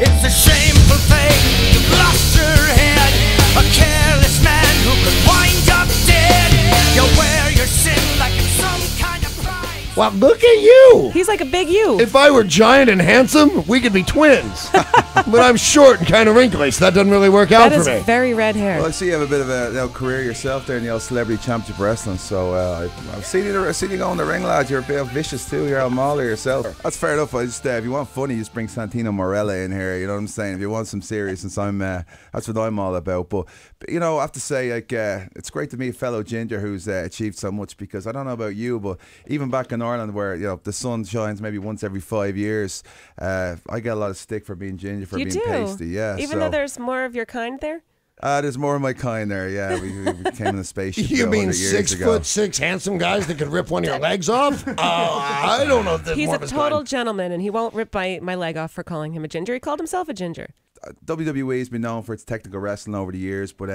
It's a shameful fate, you've lost your head. A careless man who could wind up dead. You wear your sin like it's some kind of prize. Well, look at you. He's like a big you. If I were giant and handsome, we could be twins. But I'm short and kind of wrinkly, so that doesn't really work out for me. That is very red hair. Well, I see you have a bit of a career yourself there in the old Celebrity Championship Wrestling. So I've seen you go in the ring, lad. You're a bit vicious too. You're a mauler yourself. That's fair enough. I just if you want funny, you just bring Santino Marella in here. You know what I'm saying? If you want some seriousness, that's what I'm all about. But you know, I have to say, like, it's great to meet a fellow ginger who's achieved so much. Because I don't know about you, but even back in Ireland, where the sun shines maybe once every 5 years, I get a lot of stick for being ginger, for being pasty. Yeah, even though there's more of your kind there. There's more of my kind there. Yeah, we came in a spaceship. You mean 6'6" handsome guys that could rip one of your legs off? I don't know if there's He's more a of his total kind. gentleman, and he won't rip my leg off for calling him a ginger. He called himself a ginger. WWE has been known for its technical wrestling over the years, but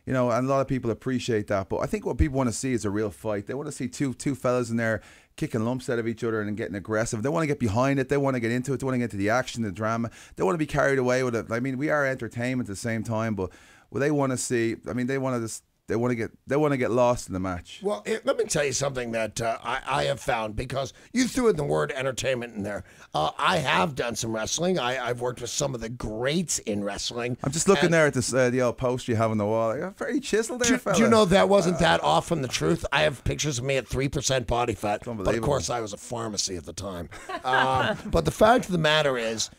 you know, and a lot of people appreciate that. But I think what people want to see is a real fight. They want to see two fellas in there kicking lumps out of each other and getting aggressive. They want to get behind it. They want to get into it. They want to get into the action, the drama. They want to be carried away with it. I mean, we are entertainment at the same time, but what they want to see, I mean, they want to get lost in the match. Well, let me tell you something that I have found, because you threw in the word entertainment in there. I have done some wrestling. I've worked with some of the greats in wrestling. I'm just looking there at this the old poster you have on the wall. Like, very chiseled there, fella. Do you know that wasn't that off from the truth? I have pictures of me at 3% body fat, but of course I was a pharmacy at the time. But the fact of the matter is,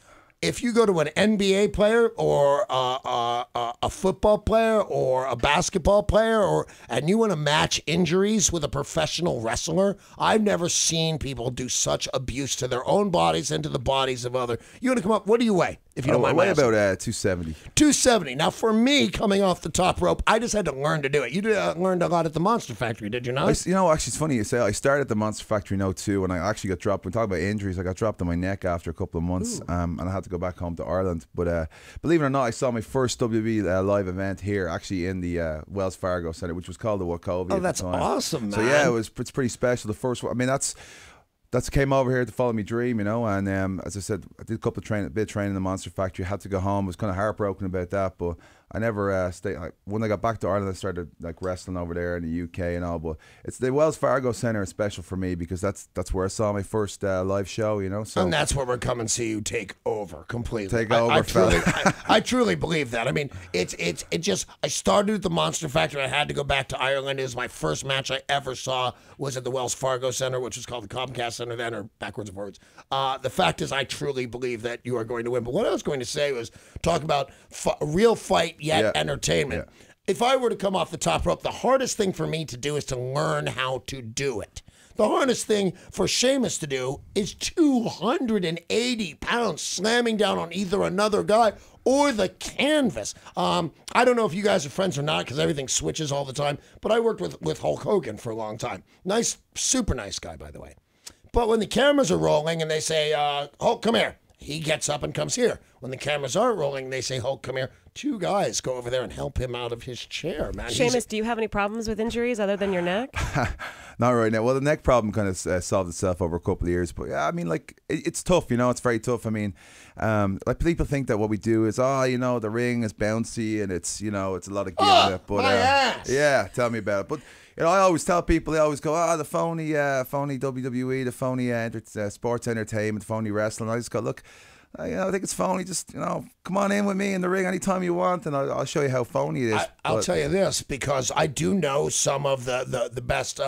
if you go to an NBA player or a football player or a basketball player, and you want to match injuries with a professional wrestler, I've never seen people do such abuse to their own bodies and to the bodies of others. You want to come up? What do you weigh? If you don't mind, I weigh about 270. 270. Now, for me, coming off the top rope, I just had to learn to do it. You learned a lot at the Monster Factory, did you not? You know, actually, it's funny you say. I started at the Monster Factory in 02, and I actually got dropped. When talking about injuries, I got dropped on my neck after a couple of months, and I had to go back home to Ireland. But believe it or not, I saw my first WWE live event here, actually in the Wells Fargo Center, which was called the Wachovia. Oh, that's awesome, man. So yeah, it's pretty special. The first one, I mean, that's came over here to follow me dream, you know. And as I said, I did a couple of bit of training in the Monster Factory. I had to go home. I was kind of heartbroken about that, but I never stayed. When I got back to Ireland, I started like wrestling over there in the UK and all. But it's the Wells Fargo Center is special for me because that's where I saw my first live show, you know. So and that's where we're coming to see you take over completely. Take over, I truly believe that. I mean, it just. I started at the Monster Factory. I had to go back to Ireland. It was my first match I ever saw was at the Wells Fargo Center, which was called the Comcast Center then, or backwards and forwards. The fact is, I truly believe that you are going to win. But what I was going to say was talk about real fight. Yet entertainment. Yeah. If I were to come off the top rope, the hardest thing for me to do is to learn how to do it. The hardest thing for Sheamus to do is 280 pounds slamming down on either another guy or the canvas. I don't know if you guys are friends or not because everything switches all the time, but I worked with Hulk Hogan for a long time. Nice, super nice guy, by the way. But when the cameras are rolling and they say, Hulk, come here. He gets up and comes here. When the cameras aren't rolling, they say, Hulk, come here. Two guys go over there and help him out of his chair, man. Sheamus, do you have any problems with injuries other than your neck? Not right now. Well, the neck problem kind of solved itself over a couple of years. But yeah, I mean, like, it's tough, you know. It's very tough. I mean, like, people think that what we do is, you know, the ring is bouncy and it's, you know, it's a lot of gear in it. But, my ass. Yeah, tell me about it. But, you know, I always tell people, they always go, the phony WWE, the phony sports entertainment, phony wrestling. I just go, look, you know, I think it's phony. Just, you know, come on in with me in the ring anytime you want, and I'll show you how phony it is. I'll tell you this, because I do know some of the best,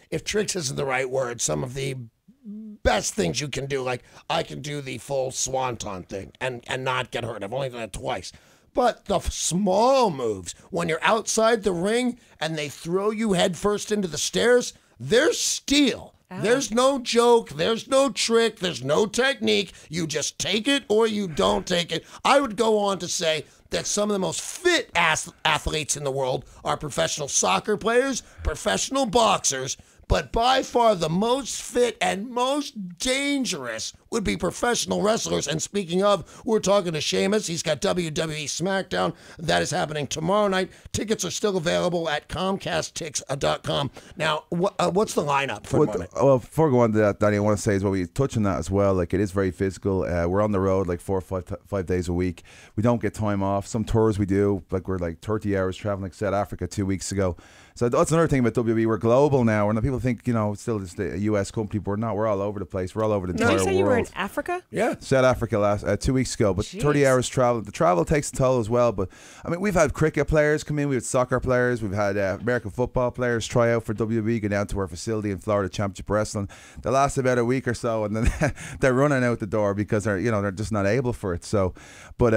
if tricks isn't the right word, some of the best things you can do. Like, I can do the full swanton thing and not get hurt. I've only done it twice. But the small moves, when you're outside the ring and they throw you headfirst into the stairs, they're steel. There's no joke, there's no trick, there's no technique. You just take it or you don't take it. I would go on to say that some of the most fit athletes in the world are professional soccer players, professional boxers, but by far the most fit and most dangerous would be professional wrestlers. And speaking of, we're talking to Sheamus. He's got WWE SmackDown. That is happening tomorrow night. Tickets are still available at ComcastTix.com. Now, what's the lineup for the moment? Well, before I go on to that, Danny, I want to say is we touch on that as well. Like, it is very physical. We're on the road like 4 or 5 days a week. We don't get time off. Some tours we do, like we're like 30 hours traveling like South Africa 2 weeks ago. So that's another thing about WWE. We're global now. And people think, it's still just a US company, but we're not. We're all over the place. We're all over the entire world. Did you say you were in Africa? Yeah. South Africa 2 weeks ago, but 30 hours travel. The travel takes a toll as well. But I mean, we've had cricket players come in. We've had soccer players. We've had American football players try out for WWE, go down to our facility in Florida, Championship Wrestling. They last about a week or so, and then they're running out the door because they're just not able for it. So, but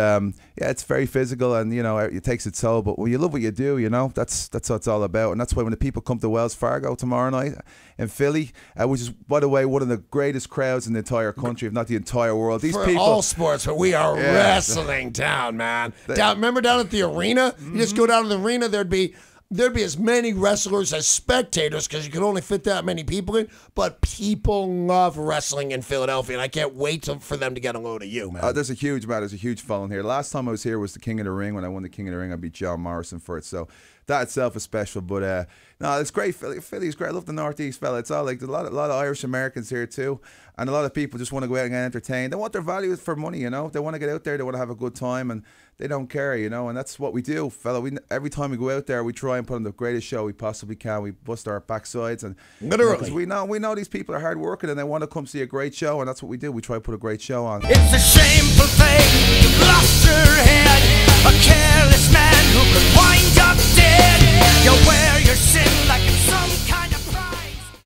it's very physical, and it takes its toll. But when you love what you do, that's what it's all about, and that's why when the people come to Wells Fargo tomorrow night in Philly, which is, by the way, one of the greatest crowds in the entire country, if not the entire world. These for people, all sports, but we are wrestling down, man. Remember down at the arena? You just go down to the arena, there'd be as many wrestlers as spectators because you can only fit that many people in. But people love wrestling in Philadelphia, and I can't wait for them to get a load of you, man. There's a huge following here. Last time I was here was the King of the Ring. When I won the King of the Ring, I beat John Morrison for it. So that itself is special. But no, it's great. Philly's great. I love the Northeast, fella. It's all like a lot of Irish Americans here too, and a lot of people just want to go out and get entertained. They want their value for money, They want to get out there. They want to have a good time, and they don't care, And that's what we do, fella. Every time we go out there, we try and put on the greatest show we possibly can. We bust our backsides, and literally, because we know these people are hard working and they want to come see a great show, and that's what we do. We try to put a great show on. It's a shameful fate, you've lost your head. A careless man who could wind up dead. You wear your sin